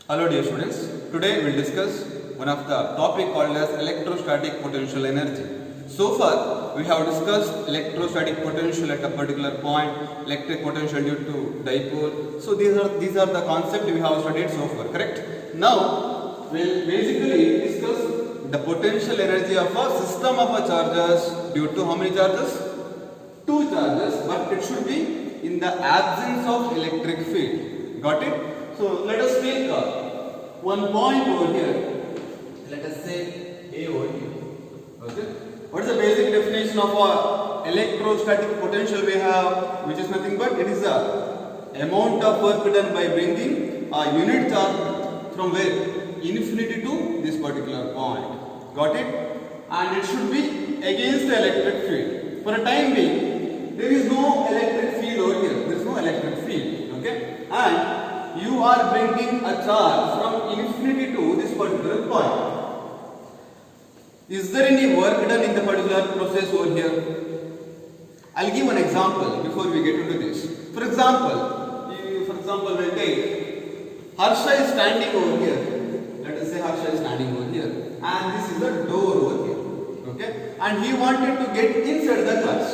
Hello dear students, today we will discuss one of the topic called as electrostatic potential energy. So far we have discussed electrostatic potential at a particular point, electric potential due to dipole. So these are the concepts we have studied so far, correct? Now we will basically discuss the potential energy of a system of a charges due to how many charges? Two charges, but it should be in the absence of electric field. Got it? So let us take one point over here. Let us say A over here. Okay. What is the basic definition of a electrostatic potential we have? Which is nothing but it is the amount of work done by bringing a unit charge from where? Infinity to this particular point. Got it? And it should be against the electric field. For a time being, there is no electric field over here. There is no electric field. Okay. And you are bringing a charge from infinity to this particular point. Is there any work done in the particular process over here? I'll give an example before we get into this. For example, we'll take Harsha is standing over here. Let us say Harsha is standing over here, and this is the door over here. Okay, and he wanted to get inside the class.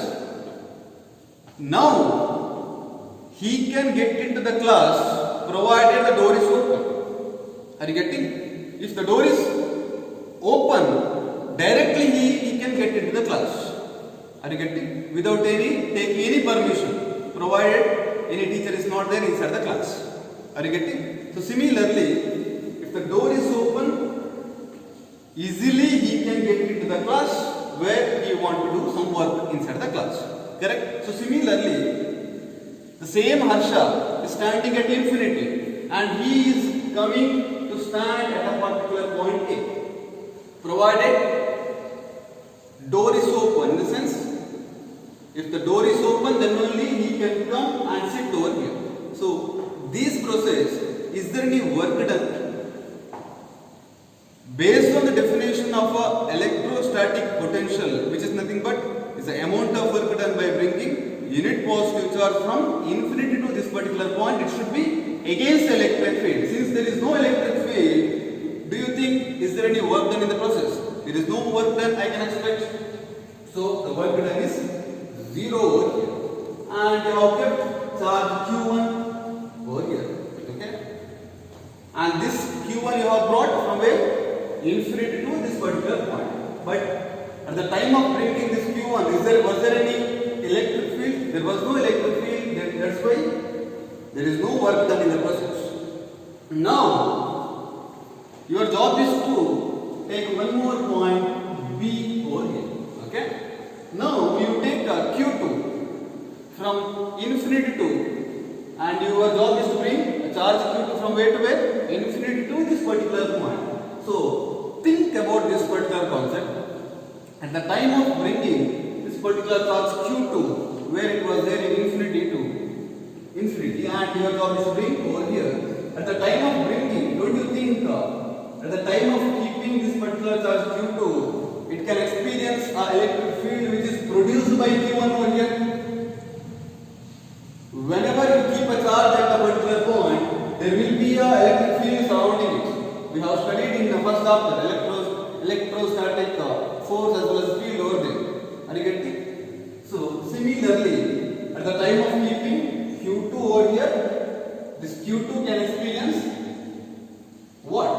Now he can get into the class provided the door is open. Are you getting? If the door is open, directly he can get into the class. Are you getting? Without taking any permission, provided any teacher is not there inside the class. Are you getting? So similarly, if the door is open, easily he can get into the class where he want to do some work inside the class. Correct? So similarly, the same Harsha is standing at infinity and he is coming to stand at a particular point A. Provided door is open, in the sense, if the door is open, then only he can come and sit over here. So this process, is there any work done? Based on the definition of a electrostatic potential, which is nothing but is the amount of work done by bringing unit positive charge from infinity to this particular point, it should be against the electric field. Since there is no electric field, do you think is there any work done in the process? There is no work done, I can expect. So the work done is 0 over here. And you have kept charge Q1 over here. Okay? And this Q1 you have brought from where? Infinity to this particular point. But at the time of bringing this Q1, was there any electric field? There was no electric field, that's why there is no work done in the process. Now, your job is to take one more point B over here. Okay? Now, you take a Q2 from infinity to, and your job is to bring a charge Q2 from where to where? Infinity to this particular point. So, think about this particular concept. At the time of bringing this particular charge Q2, where it was there in infinity to infinity, and your job is to bring over here. At the time of bringing, don't you think at the time of keeping this particular charge Q2, it can experience an electric field which is produced by Q1 over here? Whenever you keep a charge at a particular point, there will be an electric field surrounding it. We have studied in the first chapter electrostatic force as well as field over there. Are you getting? So similarly, at the time of keeping Q2 over here, this Q2 can experience what?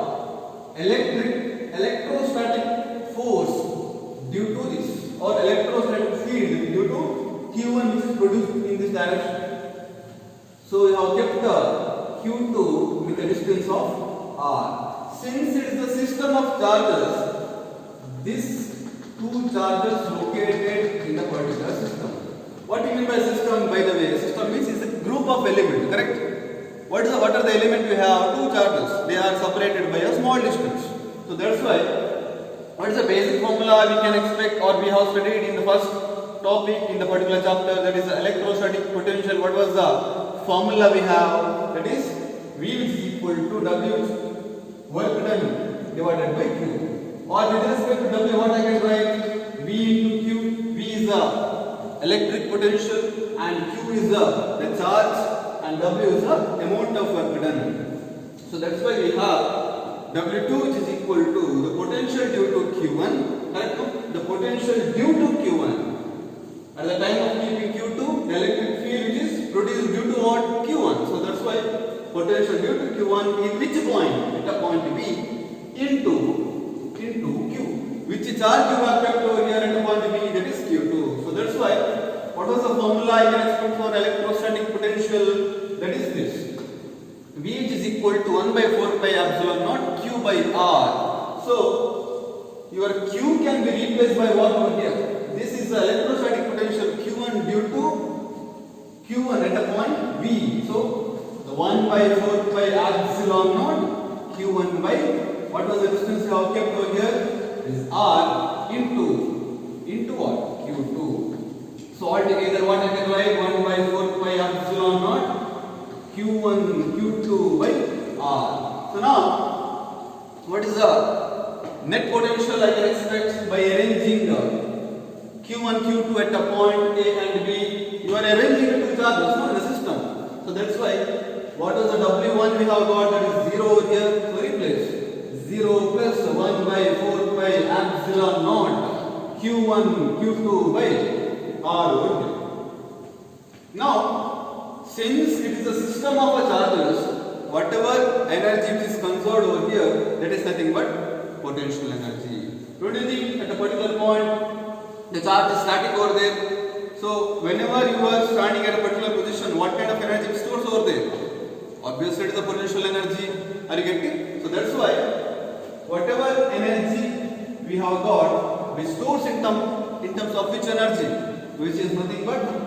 Electrostatic force due to this, or electrostatic field due to Q1 which is produced in this direction. So you have kept the Q2 with a distance of R. Since it is the system of charges, these two charges located in the particular system. What do you mean by system, by the way? System means is a group of elements, correct? What are the elements we have? Two charges. They are separated by a small distance. So that's why, what is the basic formula we can expect, or we have studied in the first topic in the particular chapter, that is the electrostatic potential. What was the formula we have? That is V which is equal to W work done divided by Q. Or with respect to W, what I can write? V into Q. V is the electric potential and Q is the charge and W is the amount of work done. So that's why we have W2 which is equal to the potential due to Q1, correct? The potential due to Q1 at the time of keeping Q2, the electric field which is produced due to what? Q1. So that's why potential due to Q1 in which point? At a point B into Q. Which charge you have kept over here at a point B, that is Q2. So that's why what was the formula I can expect for electrostatic potential? That is this. V which is equal to 1 by 4 pi epsilon naught Q by R. So your Q can be replaced by what over here? This is the electrostatic potential Q1 due to Q1 at a point B. So the 1 by 4 pi epsilon naught Q1 by what was the distance you have kept over here? Is R into what? Q2. So altogether what I can write? 1 by 4 pi epsilon naught Q1 Q2 by R. So now what is the net potential I can expect by arranging Q1 Q2 at a point A and B? You are arranging the two charges in the system. So that's why what is the W1 we have got? That is 0 over here. So replace 0 plus 1 by 4 pi epsilon naught Q1 Q2 by R over here. Now, since it is a system of charges, whatever energy which is conserved over here, that is nothing but potential energy. Don't you think at a particular point the charge is static over there? So whenever you are standing at a particular position, what kind of energy stores over there? Obviously it is the potential energy. Are you getting? So that's why whatever energy we have got, we stores in terms of which energy? Which is nothing but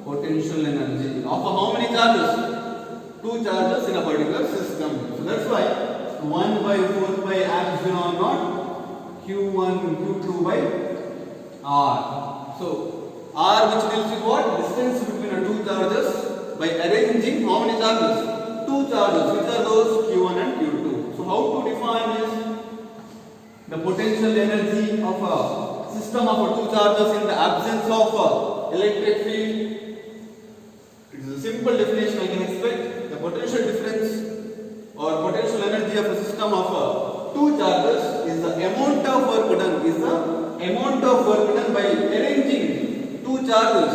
potential energy. Of how many charges? Two charges in a particular system. So that's why 1 by 4 pi epsilon naught Q1 Q2 by R. So R which deals with what? Distance between the two charges by arranging how many charges? Two charges. Which are those? Q1 and Q2. So how to define this? The potential energy of a system of two charges in the absence of electric field. It is a simple definition I can expect. The potential difference or potential energy of a system of two charges is the amount of work done. Is the amount of work done by arranging two charges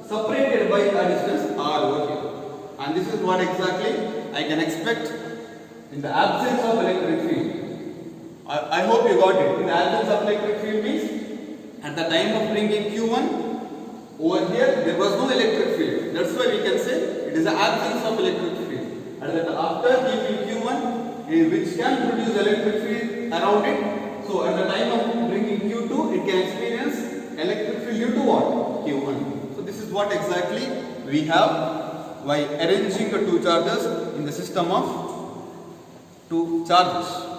separated by a distance r over here. And this is what exactly I can expect in the absence of electric field. I hope you got it. In the absence of electric field means at the time of bringing Q1 over here there was no electric field. That's why we can say it is the absence of electric field. And that after keeping Q1 which can produce electric field around it. So at the time of bringing Q2 it can experience electric field due to what? Q1. So this is what exactly we have by arranging the two charges in the system of two charges.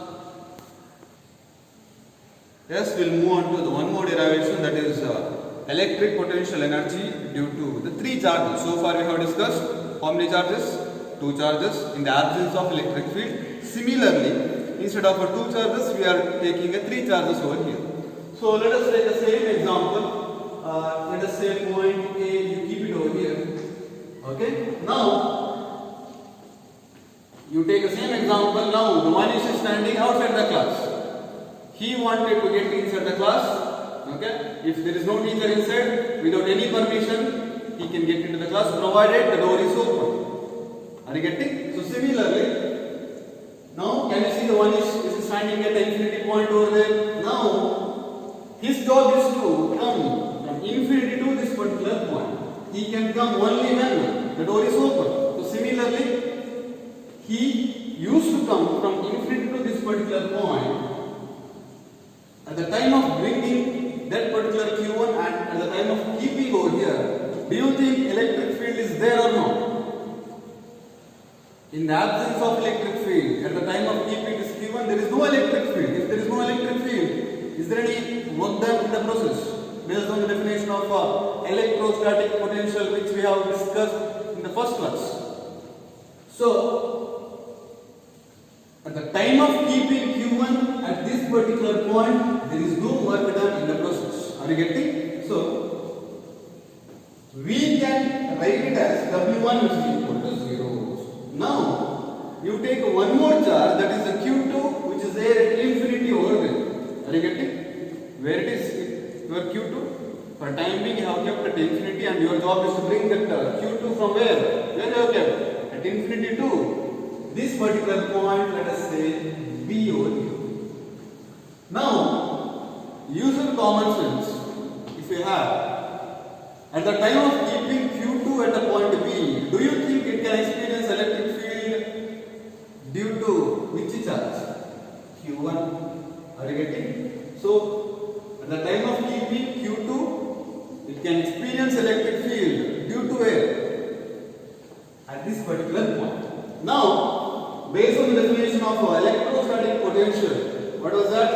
Yes, we'll move on to the one more derivation, that is electric potential energy due to the three charges. So far we have discussed how many charges? Two charges in the absence of electric field. Similarly, instead of two charges we are taking three charges over here. So let us take the same example. Let us say point A, you keep it over here. Okay. Now you take the same example. Now the one is standing outside the class. He wanted to get inside the class. Okay. If there is no teacher inside, without any permission, he can get into the class provided the door is open. Are you getting? So similarly, now can you see the one is standing at the infinity point over there? Now his job is to come from infinity to this particular point. He can come only when the door is open. So similarly, he used to come from infinity to this particular point. At the time of bringing that particular Q1 and at the time of keeping over here, do you think electric field is there or no? In the absence of electric field, at the time of keeping this Q1, there is no electric field. If there is no electric field, is there any work done in the process? Based on the definition of electrostatic potential which we have discussed in the first class. So, at the time of keeping Q1 at this particular point, there is no work done in the process. Are you getting? So, we can write it as W1 which is equal to 0. Now, you take one more charge, that is the Q2, which is there at infinity over there. Are you getting? Where it is your Q2? For time being you have kept at infinity, and your job is to bring that Q2 from where? Where you have kept? At infinity to this particular point, let us say B over here. Now, using common sense, if you have, at the time of keeping Q2 at the point B, do you think it can experience electric field due to which charge? Q1. Are you getting? So, at the time of keeping Q2, it can experience electric field due to where? At this particular point. Now, based on the definition of electrostatic potential, what was that?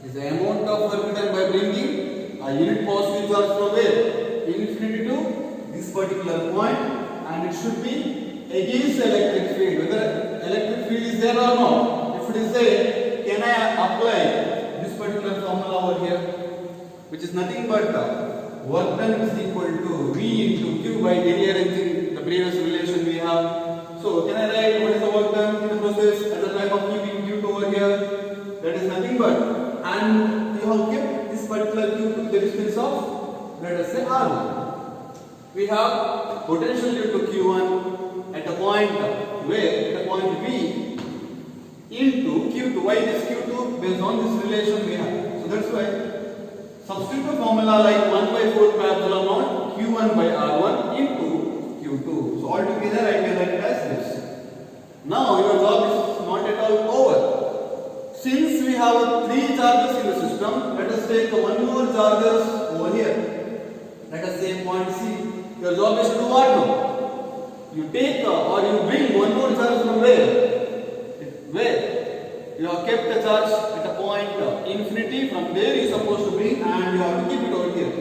Is the amount of work done by bringing a unit positive charge from where? Infinity to this particular point, and it should be against the electric field. Whether electric field is there or not. If it is there, can I apply this particular formula over here, which is nothing but work done is equal to V into Q by rearranging the previous relation we have. So can I write what is the work done in the process at the time of keeping Q2 over here? That is nothing but, and you have kept this particular Q2 the distance of, let us say, R1. We have potential due to Q1 at a point where, at a point B into Q2. Why this Q2? Based on this relation we have. So that's why substitute the formula like 1 by 4 pi epsilon naught Q1 by R1 into Q2. So altogether I can write it as this. Now your job is not at all over. Since we have 3 charges in the system, let us take one more charges over here. Let us say point C. Your job is to do what now? You take or you bring one more charge from where? Where? You have kept the charge at a point infinity. From there you are supposed to bring, and you have to keep it over here.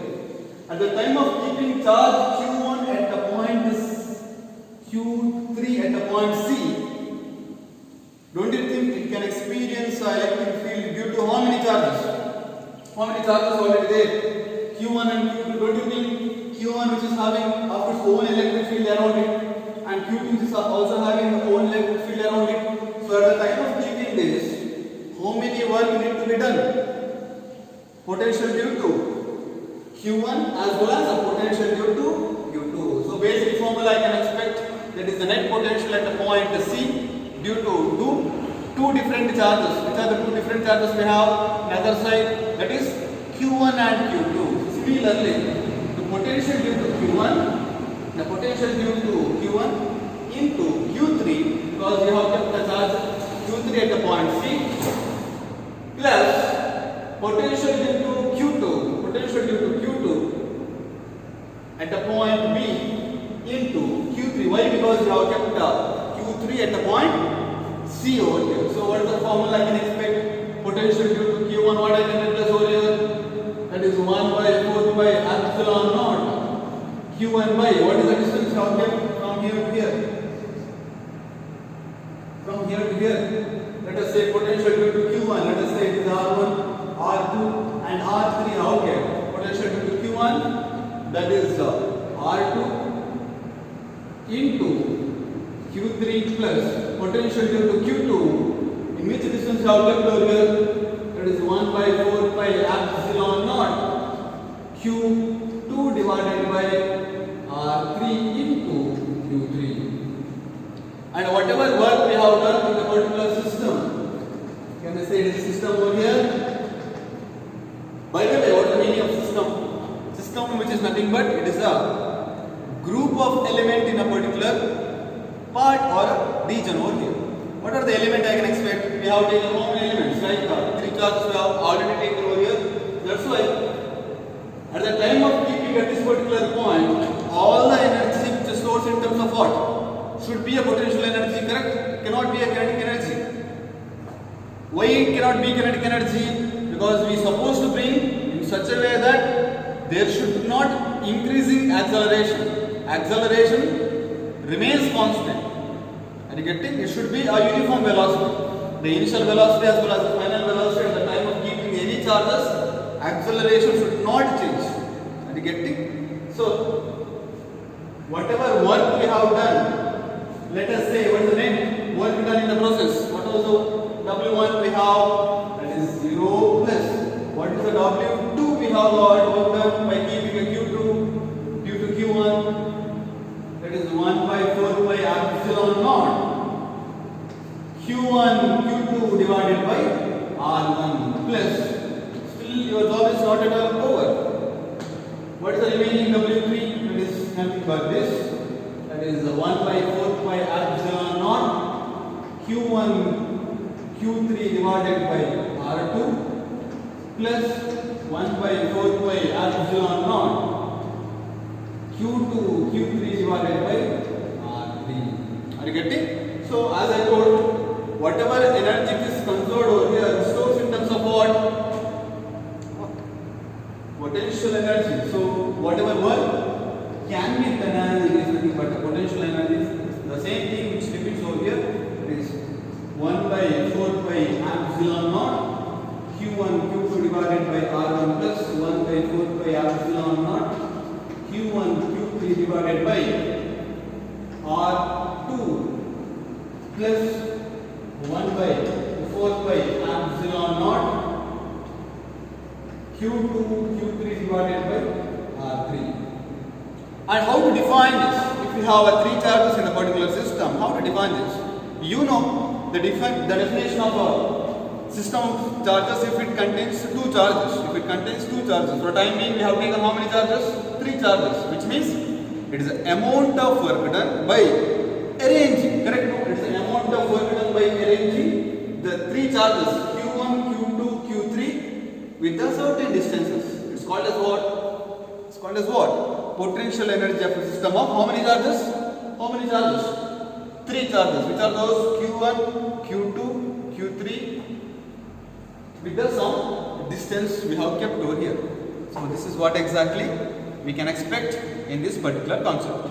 At the time of keeping charge Q1 at the point Q3 at the point C, don't you think it can experience electric field due to how many charges? How many charges already there? Q1 and Q2, don't you think Q1 which is having of its own electric field around it, and Q2 which is also having its own electric field around it. So at the time of keeping this, how many work need to be done? Potential due to Q1 as well as a potential due to Q2. So basic formula I can expect, that is the net potential at the point C due to two different charges. Which are the two different charges we have on the other side? That is Q1 and Q2. Similarly, the potential due to Q1, the potential due to Q1 into Q3, because you have kept the charge Q3 at the point C, plus potential due to Q2, potential due to Q2 at the point B into Q3. Why? Because you have kept Q3 at the point C over here. So what is the formula I can expect? Potential due to Q1, what I can replace over here? That is 1 by 4 by epsilon naught Q1 by, what is the distance from here to here? From here to here. Let us say potential due to Q1, let us say it is R1, R2 and R3. Okay. Potential due to Q1, that is R2 into Q3 plus potential due to Q2, in which distance you have kept over here? That is 1 by 4 pi epsilon naught Q2 divided by R3 into Q3. And whatever work we have done in the particular system, can I say it is a system over here? By the way, what is the meaning of system? System, which is nothing but it is a group of element in a particular part or region over here. What are the elements I can expect? We have taken how many elements? Like 3 charges we have already taken over here. That's why at the time of keeping at this particular point, all the energy which is stored in terms of what? Should be a potential energy, correct? Cannot be a kinetic energy. Why it cannot be kinetic energy? Because we are supposed to bring in such a way that there should not increasing acceleration. Acceleration remains constant. Are you getting? It should be a uniform velocity. The initial velocity as well as the final velocity at the time of keeping any charges, acceleration should not change. Are you getting? So, whatever work we have done, let us say what is the name? work done in the process. What was the W1 we have? That is 0 plus. What is the W2 we have got? Work done by keeping a Q2 due to Q1. That is 1 by 4 pi epsilon naught. Q1 Q2 divided by R1 plus. Still your job is not at all over. What is the remaining W3? That is nothing but this. That is 1 by 4 pi epsilon naught. Q1 Q3 divided by R2 plus 1 by 4 pi epsilon naught. Q2 Q3 divided by R3. Are you getting? So as I told, whatever energy is conserved over here stores in terms of what? Potential energy. So whatever work can be done as it is nothing but the potential energy. The same thing which depicts over here. It is 1 by 4 pi epsilon naught. Q1 Q2 divided by R1 plus 1 by 4 pi epsilon naught. Q1 Q3 divided by R2 plus 1 by 4 pi epsilon naught. Q2 Q3 divided by R3. And how to define this? If you have a 3 charges in a particular system, how to define this? You know the definition of a system of charges if it contains 2 charges. If it contains 2 charges, for time being we have taken how many charges? 3 charges, which means it is the amount of work done by arranging. Correct? No? It is the amount of work done by arranging the 3 charges Q1, Q2, Q3 with the certain distances. It's called as what? It's called as what? Potential energy of a system of how many charges? How many charges? 3 charges. Which are those? Q1, Q2, Q3 with the some distance we have kept over here. So this is what exactly we can expect in this particular concept.